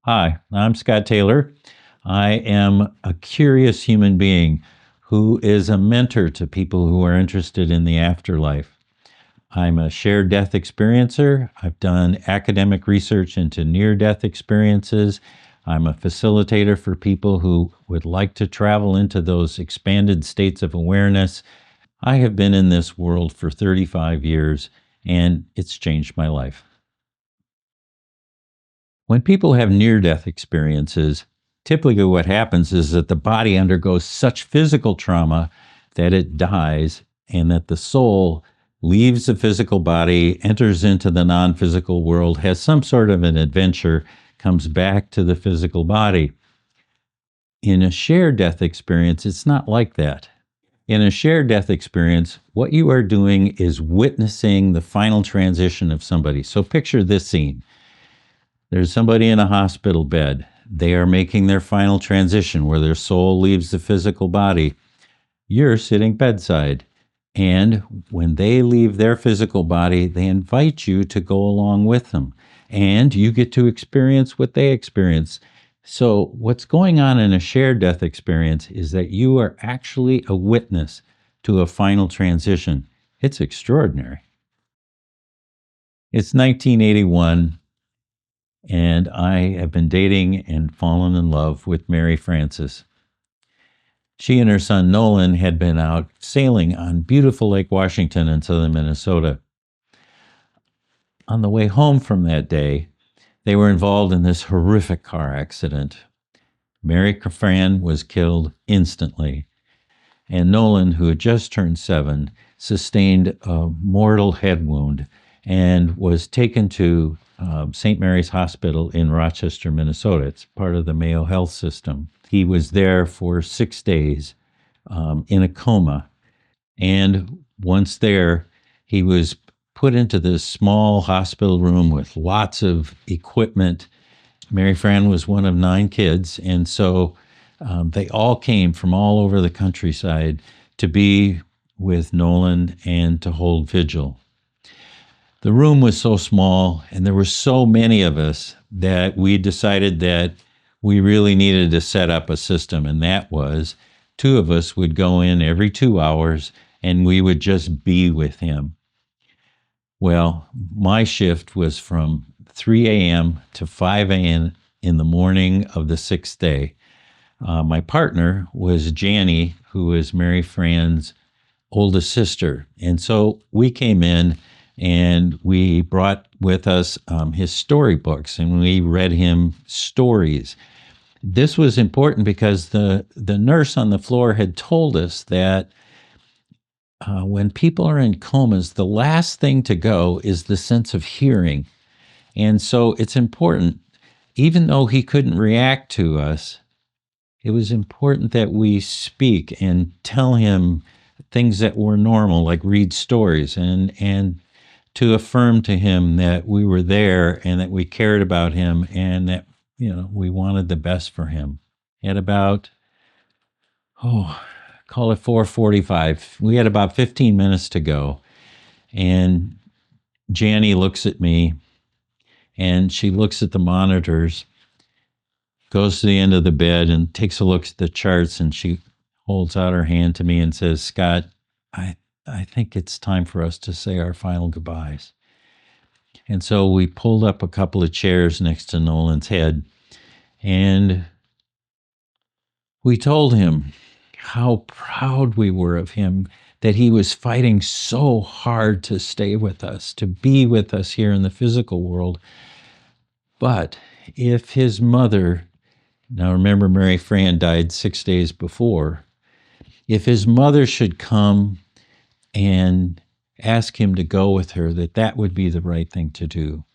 Hi, I'm Scott Taylor. I am a curious human being who is a mentor to people who are interested in the afterlife. I'm a shared death experiencer. I've done academic research into near death experiences. I'm a facilitator for people who would like to travel into those expanded states of awareness. I have been in this world for 35 years, and it's changed my life. When people have near death experiences, typically what happens is that the body undergoes such physical trauma that it dies, and that the soul leaves the physical body, enters into the non physical world, has some sort of an adventure, comes back to the physical body. In a shared death experience, it's not like that. In a shared death experience, what you are doing is witnessing the final transition of somebody. So picture this scene. There's somebody in a hospital bed. They are making their final transition where their soul leaves the physical body. You're sitting bedside. And when they leave their physical body, they invite you to go along with them. And you get to experience what they experience. So, what's going on in a shared death experience is that you are actually a witness to a final transition. It's extraordinary. It's 1981. And I have been dating and fallen in love with Mary Frances. She and her son Nolan had been out sailing on beautiful Lake Washington in southern Minnesota. On the way home from that day, they were involved in this horrific car accident. Mary Fran was killed instantly, and Nolan, who had just turned 7, sustained a mortal head wound and was taken to St. Mary's Hospital in Rochester, Minnesota. It's part of the Mayo Health System. He was there for 6 days in a coma. And once there, he was put into this small hospital room with lots of equipment. Mary Fran was one of 9 kids, and so they all came from all over the countryside to be with Nolan and to hold vigil. The room was so small, and there were so many of us that we decided that we really needed to set up a system, and that was 2 of us would go in every 2 hours, and we would just be with him. Well, my shift was from 3 a.m. to 5 a.m. in the morning of the 6th day. My partner was Janie, who was Mary Fran's oldest sister. And so we came in and we brought with us his storybooks, and we read him stories. This was important because the nurse on the floor had told us that when people are in comas, the last thing to go is the sense of hearing. And so it's important, even though he couldn't react to us, it was important that we speak and tell him things that were normal, like read stories, and to affirm to him that we were there and that we cared about him and that, we wanted the best for him. At about, call it 4:45, we had about 15 minutes to go. And Janie looks at me and she looks at the monitors, goes to the end of the bed and takes a look at the charts, and she holds out her hand to me and says, "Scott, I, I think it's time for us to say our final goodbyes." And so we pulled up a couple of chairs next to Nolan's head, and we told him how proud we were of him, that he was fighting so hard to stay with us, to be with us here in the physical world. But if his mother, now remember, Mary Fran died 6 days before, if his mother should come and ask him to go with her, that would be the right thing to do.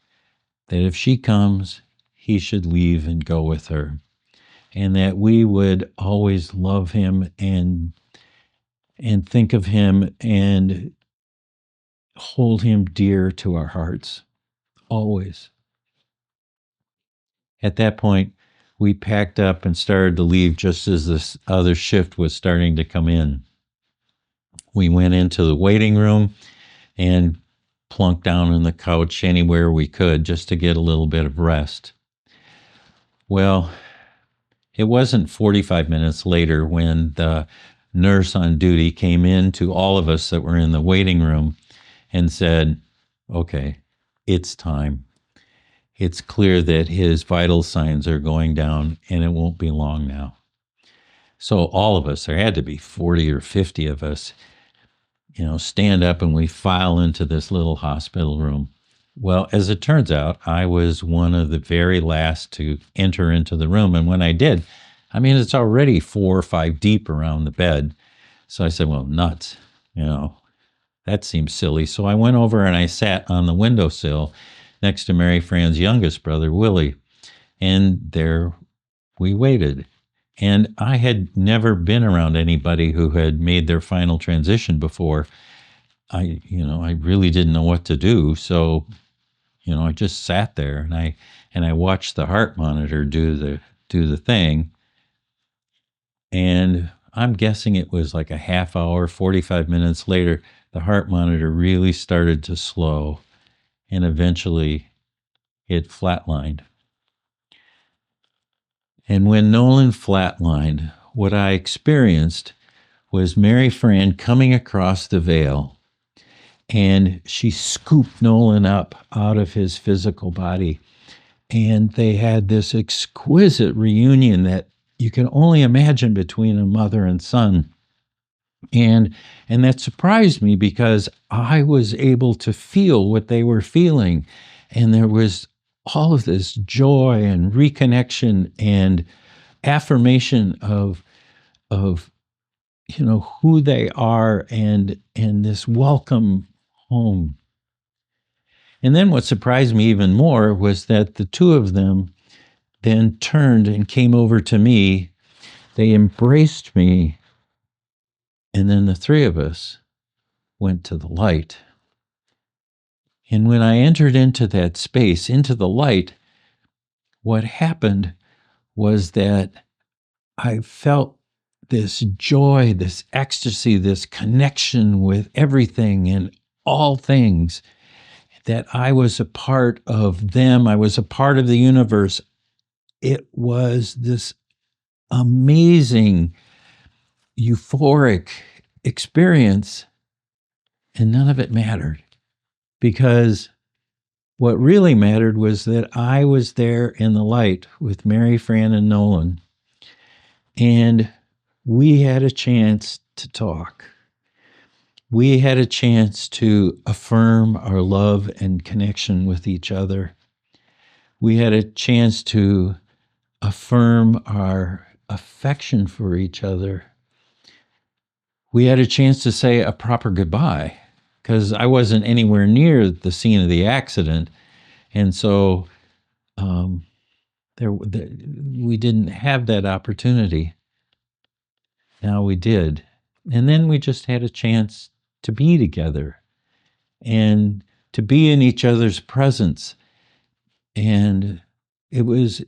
That if she comes, he should leave and go with her. And that we would always love him and think of him and hold him dear to our hearts, always. At that point, we packed up and started to leave just as this other shift was starting to come in. We went into the waiting room and plunked down on the couch anywhere we could just to get a little bit of rest. Well, it wasn't 45 minutes later when the nurse on duty came in to all of us that were in the waiting room and said, okay, it's time. It's clear that his vital signs are going down and it won't be long now. So all of us, there had to be 40 or 50 of us, stand up and we file into this little hospital room. Well, as it turns out, I was one of the very last to enter into the room. And when I did, it's already 4 or 5 deep around the bed. So I said, well, nuts, that seems silly. So I went over and I sat on the windowsill next to Mary Fran's youngest brother, Willie. And there we waited. And I had never been around anybody who had made their final transition before. I really didn't know what to do. So, I just sat there and I watched the heart monitor do the thing. And I'm guessing it was like a half hour, 45 minutes later, the heart monitor really started to slow, and eventually it flatlined. And when Nolan flatlined, what I experienced was Mary Fran coming across the veil, and she scooped Nolan up out of his physical body. And they had this exquisite reunion that you can only imagine between a mother and son. And that surprised me because I was able to feel what they were feeling. And there was all of this joy and reconnection and affirmation of who they are and this welcome home. And then what surprised me even more was that the two of them then turned and came over to me. They embraced me. And then the three of us went to the light. And when I entered into that space, into the light, what happened was that I felt this joy, this ecstasy, this connection with everything and all things, that I was a part of them. I was a part of the universe. It was this amazing, euphoric experience, and none of it mattered, because what really mattered was that I was there in the light with Mary Fran and Nolan, and we had a chance to talk. We had a chance to affirm our love and connection with each other. We had a chance to affirm our affection for each other. We had a chance to say a proper goodbye, because I wasn't anywhere near the scene of the accident. And so we didn't have that opportunity. Now we did. And then we just had a chance to be together and to be in each other's presence. And it was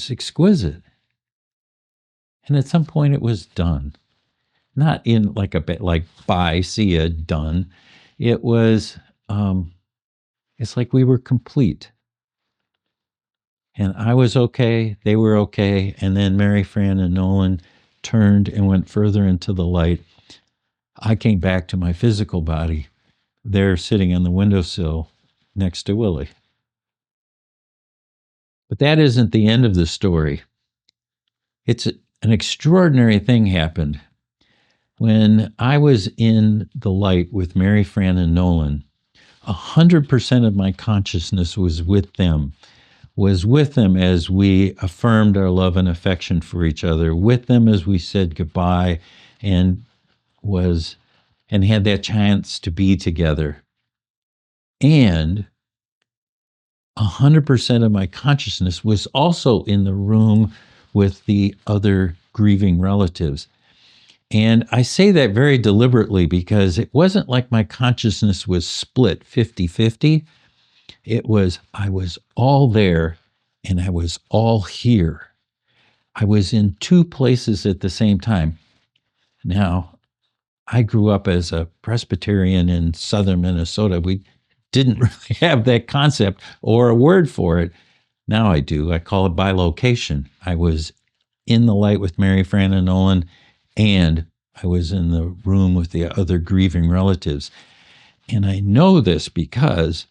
exquisite. And at some point it was done. Not in like a bit like, bye, see ya, done. It was, it's like we were complete. And I was okay, they were okay, and then Mary Fran and Nolan turned and went further into the light. I came back to my physical body. They're sitting on the windowsill next to Willie. But that isn't the end of the story. It's an extraordinary thing happened. When I was in the light with Mary Fran and Nolan, 100% of my consciousness was with them as we affirmed our love and affection for each other, with them as we said goodbye and had that chance to be together. And 100% of my consciousness was also in the room with the other grieving relatives. And I say that very deliberately because it wasn't like my consciousness was split 50-50. I was all there and I was all here. I was in two places at the same time. Now, I grew up as a Presbyterian in southern Minnesota. We didn't really have that concept or a word for it. Now I do. I call it bilocation. I was in the light with Mary Fran and Nolan, and I was in the room with the other grieving relatives. And I know this because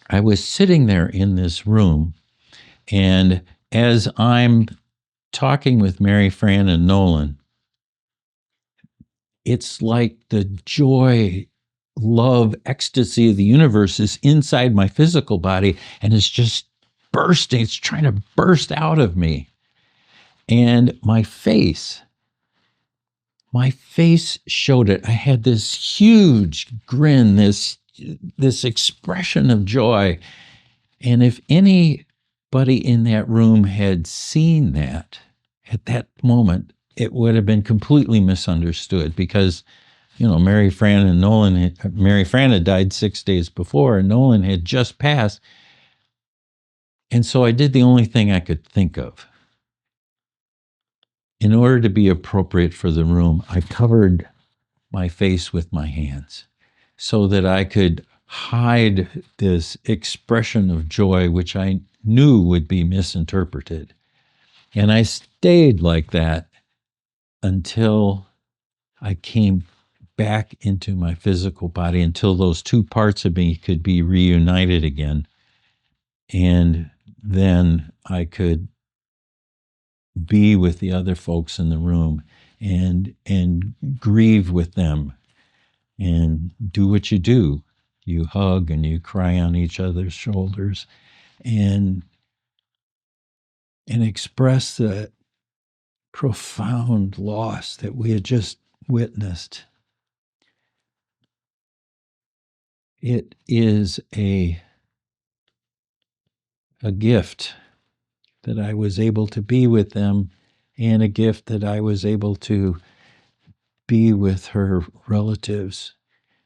I was sitting there in this room, and as I'm talking with Mary Fran and Nolan, it's like the joy, love, ecstasy of the universe is inside my physical body and it's just bursting. It's trying to burst out of me. And my face showed it. I had this huge grin, this expression of joy. And if anybody in that room had seen that at that moment, it would have been completely misunderstood because, Mary Fran had died 6 days before, and Nolan had just passed. And so I did the only thing I could think of. In order to be appropriate for the room, I covered my face with my hands so that I could hide this expression of joy, which I knew would be misinterpreted. And I stayed like that until I came back into my physical body, until those two parts of me could be reunited again. And then I could be with the other folks in the room and grieve with them and do what you do. You hug and you cry on each other's shoulders and express the profound loss that we had just witnessed. It is a gift that I was able to be with them, and a gift that I was able to be with her relatives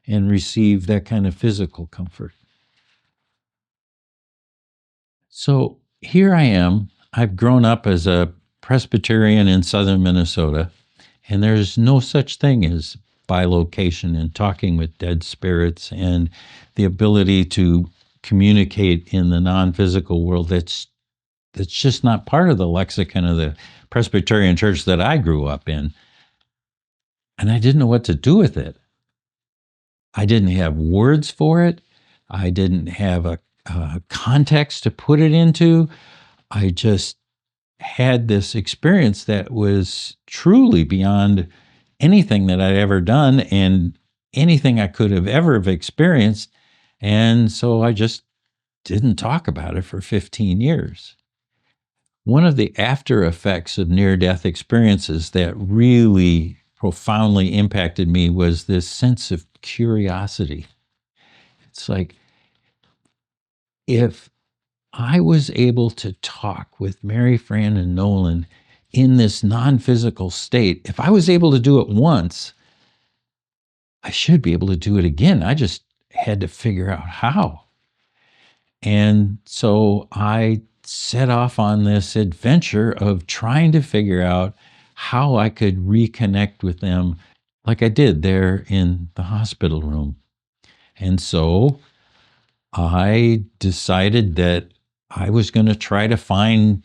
and receive that kind of physical comfort. So here I am. I've grown up as a Presbyterian in southern Minnesota, and there's no such thing as bilocation and talking with dead spirits and the ability to communicate in the non-physical world. That's just not part of the lexicon of the Presbyterian church that I grew up in. And I didn't know what to do with it. I didn't have words for it. I didn't have a context to put it into. I just had this experience that was truly beyond anything that I'd ever done and anything I could have ever have experienced. And so I just didn't talk about it for 15 years. One of the after effects of near-death experiences that really profoundly impacted me was this sense of curiosity. It's like, if I was able to talk with Mary Fran and Nolan in this non-physical state, if I was able to do it once, I should be able to do it again. I just had to figure out how. And so I set off on this adventure of trying to figure out how I could reconnect with them like I did there in the hospital room. And so I decided that I was going to try to find,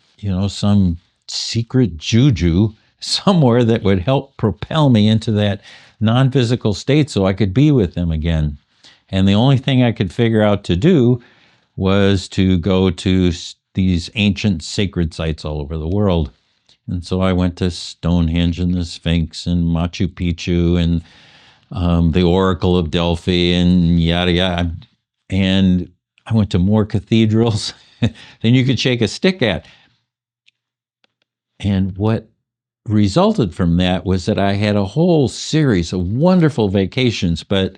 some secret juju somewhere that would help propel me into that non-physical state so I could be with them again. And the only thing I could figure out to do was to go to these ancient sacred sites all over the world. And so I went to Stonehenge and the Sphinx and Machu Picchu and the Oracle of Delphi and yada yada. And I went to more cathedrals than you could shake a stick at. And what resulted from that was that I had a whole series of wonderful vacations, but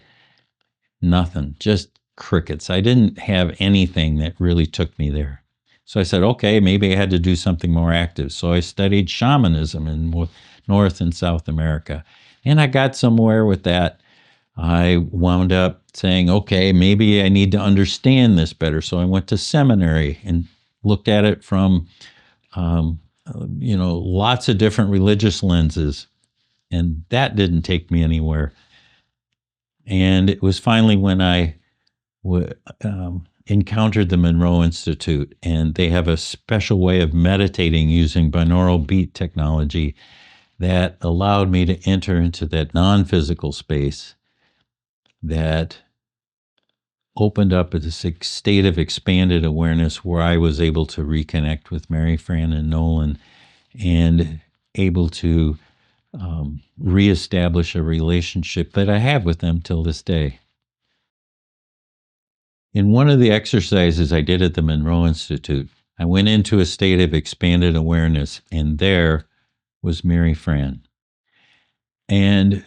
nothing, just crickets. I didn't have anything that really took me there. So I said, okay, maybe I had to do something more active. So I studied shamanism in North and South America. And I got somewhere with that. I wound up saying, okay, maybe I need to understand this better. So I went to seminary and looked at it from, lots of different religious lenses. And that didn't take me anywhere. And it was finally when I encountered the Monroe Institute, and they have a special way of meditating using binaural beat technology that allowed me to enter into that non-physical space that opened up this state of expanded awareness where I was able to reconnect with Mary Fran and Nolan and able to reestablish a relationship that I have with them till this day. In one of the exercises I did at the Monroe Institute, I went into a state of expanded awareness, and there was Mary Fran. And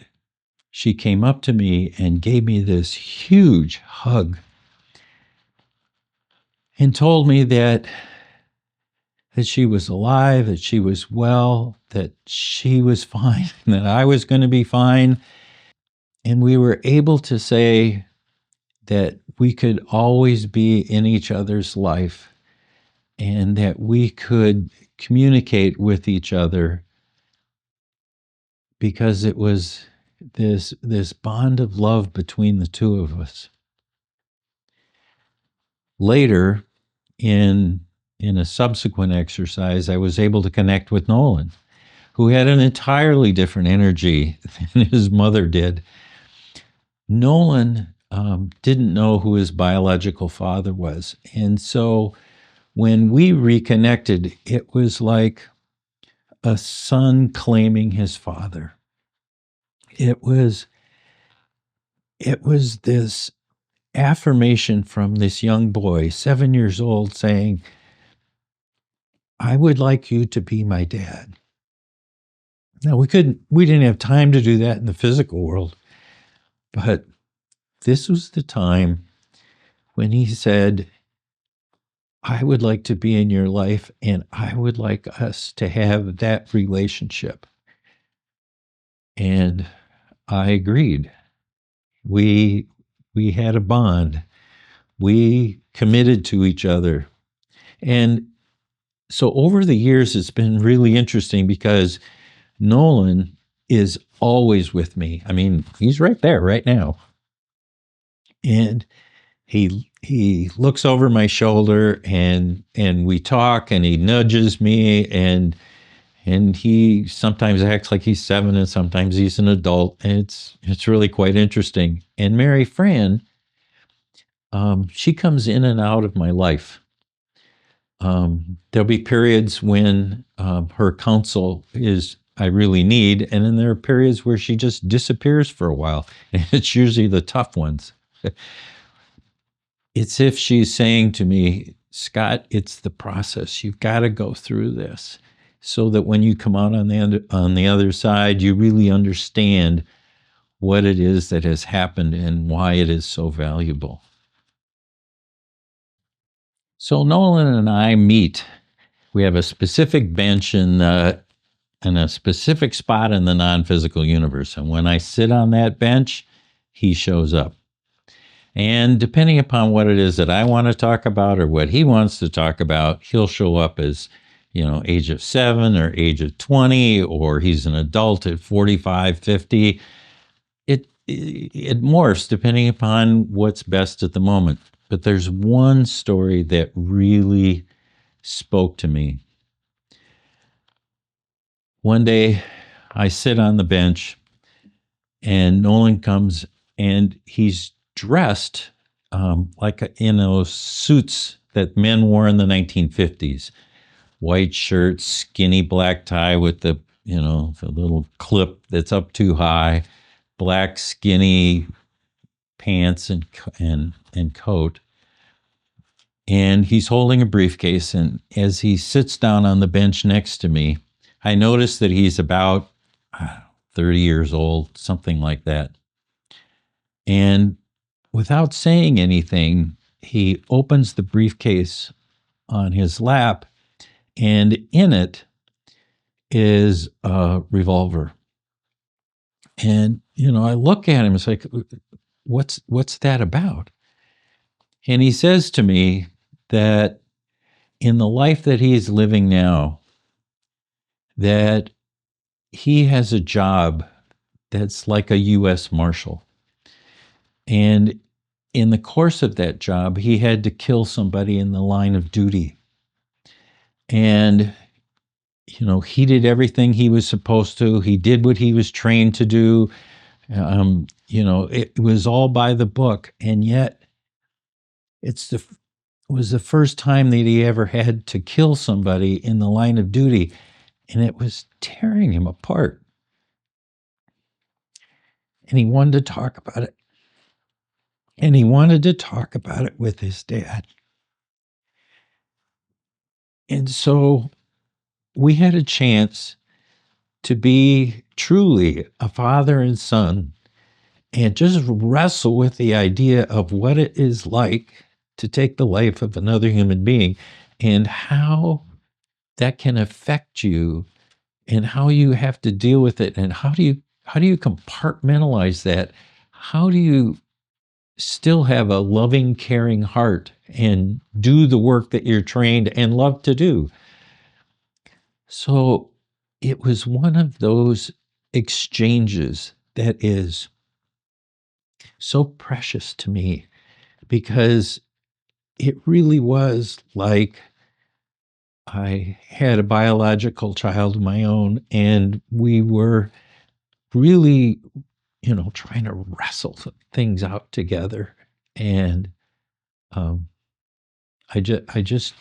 she came up to me and gave me this huge hug and told me that she was alive, that she was well, that she was fine, that I was going to be fine. And we were able to say that we could always be in each other's life and that we could communicate with each other because it was this bond of love between the two of us. Later, in a subsequent exercise, I was able to connect with Nolan, who had an entirely different energy than his mother did. Nolan didn't know who his biological father was. And so when we reconnected, it was like a son claiming his father. It was this affirmation from this young boy, 7 years old, saying, I would like you to be my dad. Now, we didn't have time to do that in the physical world, but this was the time when he said, I would like to be in your life and I would like us to have that relationship. And I agreed. We had a bond. We committed to each other. And so over the years, it's been really interesting because Nolan is always with me. I mean, he's right there right now. And he looks over my shoulder and we talk and he nudges me and he sometimes acts like he's 7 and sometimes he's an adult. And it's really quite interesting. And Mary Fran, she comes in and out of my life. There'll be periods when her counsel is I really need, and then there are periods where she just disappears for a while. And it's usually the tough ones. It's if she's saying to me, Scott, it's the process. You've got to go through this so that when you come out on the other side, you really understand what it is that has happened and why it is so valuable. So Nolan and I meet. We have a specific bench in a specific spot in the non-physical universe. And when I sit on that bench, he shows up. And depending upon what it is that I want to talk about or what he wants to talk about, he'll show up as, age of 7 or age of 20, or he's an adult at 45, 50. It morphs depending upon what's best at the moment. But there's one story that really spoke to me. One day I sit on the bench and Nolan comes and he's dressed in those suits that men wore in the 1950s. White shirt, skinny black tie with the little clip that's up too high, black skinny pants and coat. And he's holding a briefcase, and as he sits down on the bench next to me, I notice that he's about 30 years old, something like that. And without saying anything, he opens the briefcase on his lap, and in it is a revolver. And, I look at him, it's like, what's that about? And he says to me that in the life that he is living now, that he has a job that's like a U.S. Marshal. And in the course of that job, he had to kill somebody in the line of duty. And, he did everything he was supposed to. He did what he was trained to do. It was all by the book. And yet, it was the first time that he ever had to kill somebody in the line of duty. And it was tearing him apart. And he wanted to talk about it. And he wanted to talk about it with his dad. And so we had a chance to be truly a father and son and just wrestle with the idea of what it is like to take the life of another human being and how that can affect you and how you have to deal with it and how do you compartmentalize that? How do you still have a loving, caring heart and do the work that you're trained and love to do? So it was one of those exchanges that is so precious to me because it really was like I had a biological child of my own and we were really, trying to wrestle things out together. And I just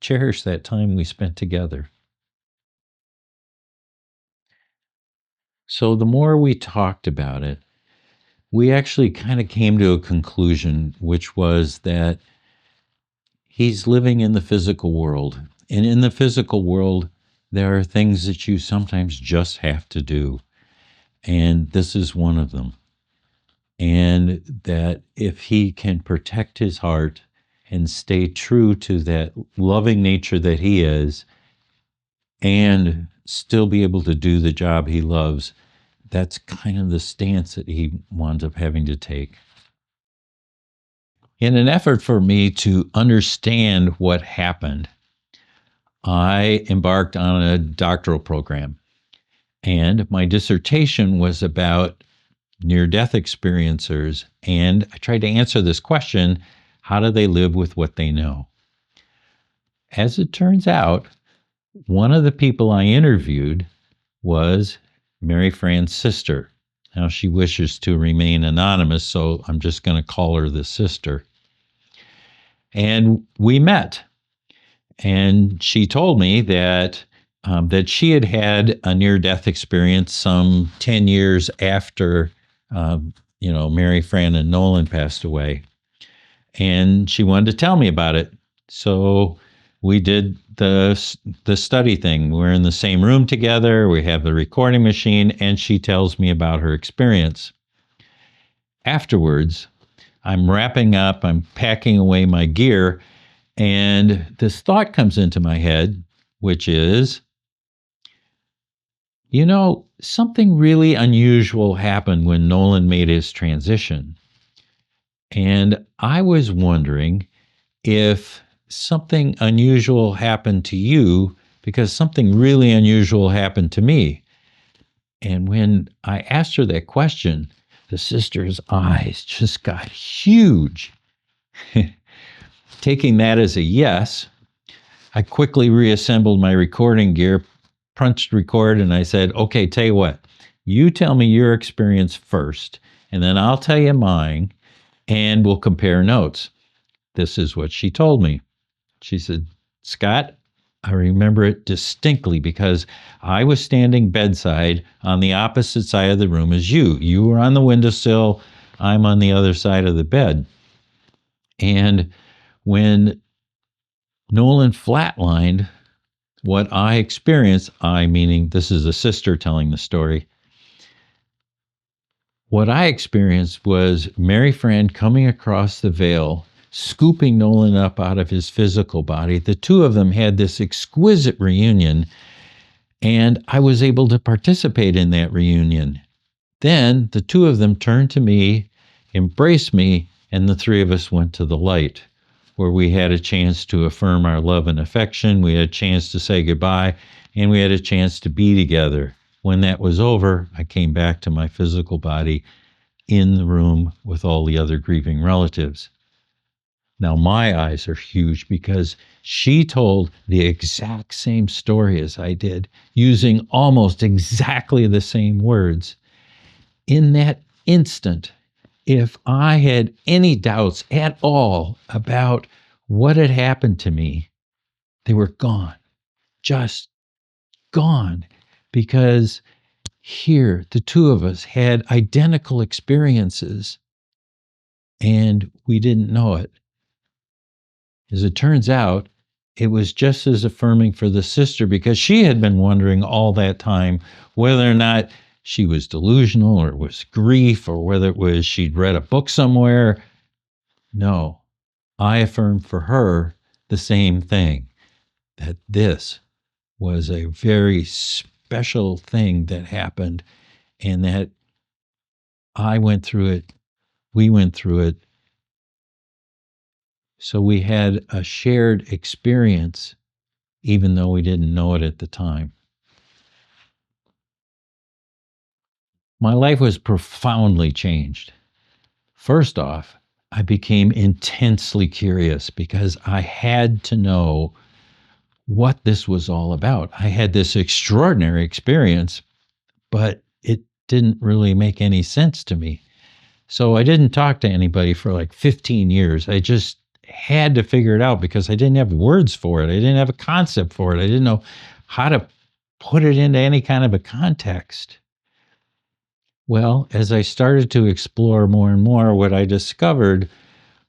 cherish that time we spent together. So the more we talked about it, we actually kind of came to a conclusion, which was that he's living in the physical world. And in the physical world, there are things that you sometimes just have to do. And this is one of them. And that if he can protect his heart and stay true to that loving nature that he is, and still be able to do the job he loves, that's kind of the stance that he winds up having to take. In an effort for me to understand what happened, I embarked on a doctoral program. And my dissertation was about near-death experiencers. And I tried to answer this question, how do they live with what they know? As it turns out, one of the people I interviewed was Mary Fran's sister. Now, she wishes to remain anonymous, so I'm just going to call her the sister. And we met. And she told me that she had had a near-death experience some 10 years after, Mary Fran and Nolan passed away. And she wanted to tell me about it. So we did the study thing. We're in the same room together. We have the recording machine, and she tells me about her experience. Afterwards, I'm wrapping up, I'm packing away my gear, and this thought comes into my head, which is, something really unusual happened when Nolan made his transition. And I was wondering if something unusual happened to you because something really unusual happened to me. And when I asked her that question, the sister's eyes just got huge. Taking that as a yes, I quickly reassembled my recording gear, punched record, and I said, okay, tell you what, you tell me your experience first, and then I'll tell you mine, and we'll compare notes. This is what she told me. She said, Scott, I remember it distinctly because I was standing bedside on the opposite side of the room as you. You were on the windowsill. I'm on the other side of the bed. And when Nolan flatlined, what I experienced, I meaning this is a sister telling the story, what I experienced was Mary Fran coming across the veil, scooping Nolan up out of his physical body. The two of them had this exquisite reunion, and I was able to participate in that reunion. Then the two of them turned to me embraced me, and the three of us went to the light, where we had a chance to affirm our love and affection. We had a chance to say goodbye, and we had a chance to be together. When that was over, I came back to my physical body in the room with all the other grieving relatives. Now, my eyes are huge because she told the exact same story as I did, using almost exactly the same words. In that instant, if I had any doubts at all about what had happened to me, they were gone, just gone. Because here, the two of us had identical experiences and we didn't know it. As it turns out, it was just as affirming for the sister because she had been wondering all that time whether or not she was delusional or it was grief or whether it was she'd read a book somewhere. No, I affirmed for her the same thing, that this was a very special thing that happened and that I went through it, we went through it. So we had a shared experience, even though we didn't know it at the time. My life was profoundly changed. First off, I became intensely curious because I had to know what this was all about. I had this extraordinary experience, but it didn't really make any sense to me. So I didn't talk to anybody for like 15 years. I just had to figure it out because I didn't have words for it. I didn't have a concept for it. I didn't know how to put it into any kind of a context. Well, as I started to explore more and more, what I discovered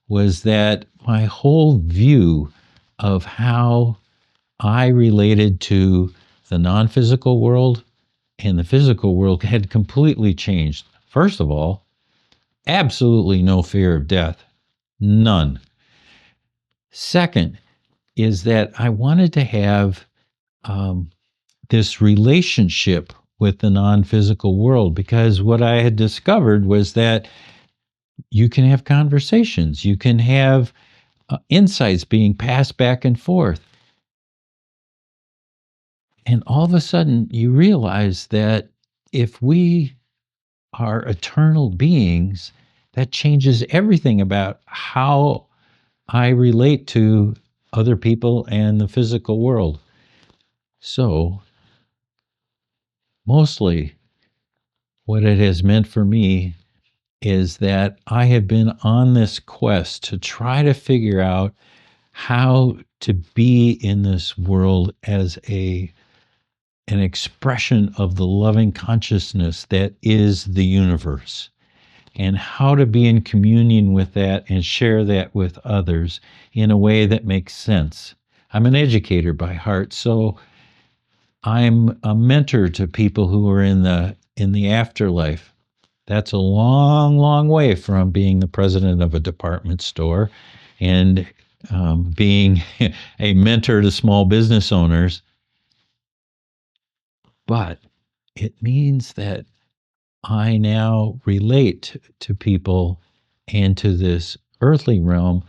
was that my whole view of how I related to the non physical world and the physical world had completely changed. First of all, absolutely no fear of death, none. Second, is that I wanted to have um, this relationship with the non physical world because what I had discovered was that you can have conversations, you can have insights being passed back and forth. And all of a sudden, you realize that if we are eternal beings, that changes everything about how I relate to other people and the physical world. So, mostly what it has meant for me is that I have been on this quest to try to figure out how to be in this world as an expression of the loving consciousness that is the universe, and how to be in communion with that and share that with others in a way that makes sense. I'm an educator by heart, so I'm a mentor to people who are in the afterlife. That's a long, long way from being the president of a department store and being a mentor to small business owners. But it means that I now relate to people and to this earthly realm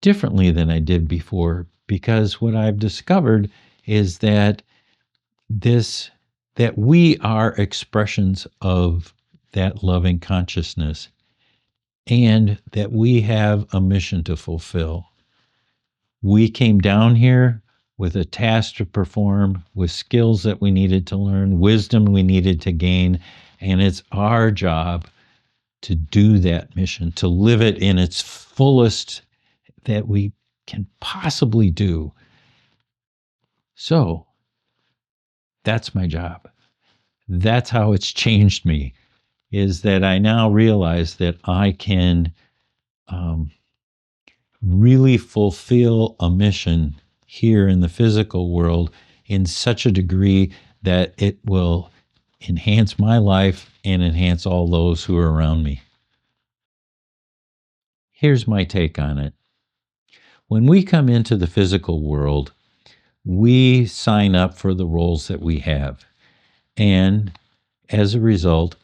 differently than I did before, because what I've discovered is that this that we are expressions of that loving consciousness and that we have a mission to fulfill. We came down here with a task to perform, with skills that we needed to learn, wisdom we needed to gain, and it's our job to do that mission, to live it in its fullest that we can possibly do. So that's my job. That's how it's changed me, is that I now realize that I can really fulfill a mission here in the physical world in such a degree that it will enhance my life and enhance all those who are around me. Here's my take on it. When we come into the physical world, we sign up for the roles that we have. And as a result,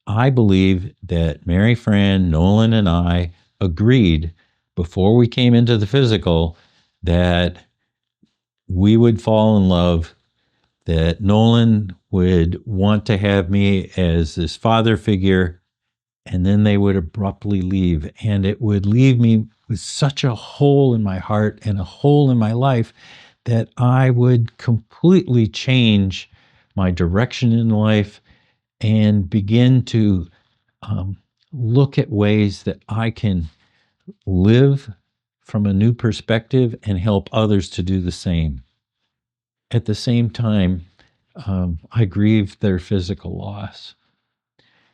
I believe that Mary Fran, Nolan, and I agreed before we came into the physical that we would fall in love, that Nolan would want to have me as this father figure, and then they would abruptly leave. And it would leave me with such a hole in my heart and a hole in my life that I would completely change my direction in life and begin to um, look at ways that I can live from a new perspective and help others to do the same. At the same time, I grieved their physical loss.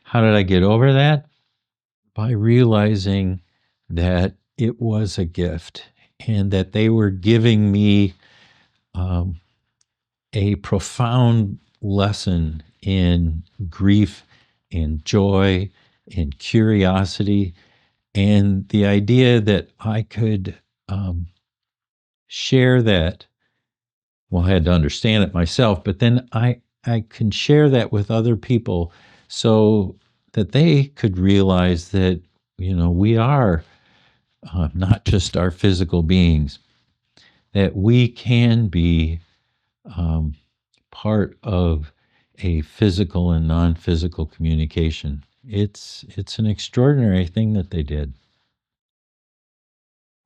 How did I get over that? By realizing that it was a gift and that they were giving me um, a profound lesson in grief, in joy, in curiosity, and the idea that I could share that. Well, I had to understand it myself, but then I can share that with other people so that they could realize that, we are not just our physical beings, that we can be um, part of a physical and non-physical communication. It's an extraordinary thing that they did.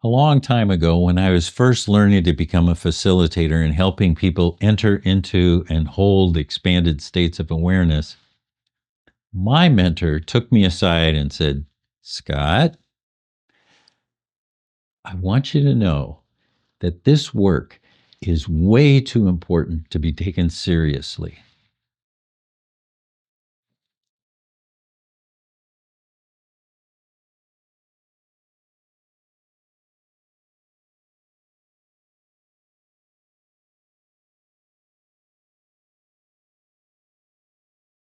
A long time ago, when I was first learning to become a facilitator and helping people enter into and hold expanded states of awareness, my mentor took me aside and said, "Scott, I want you to know that this work is way too important to be taken seriously.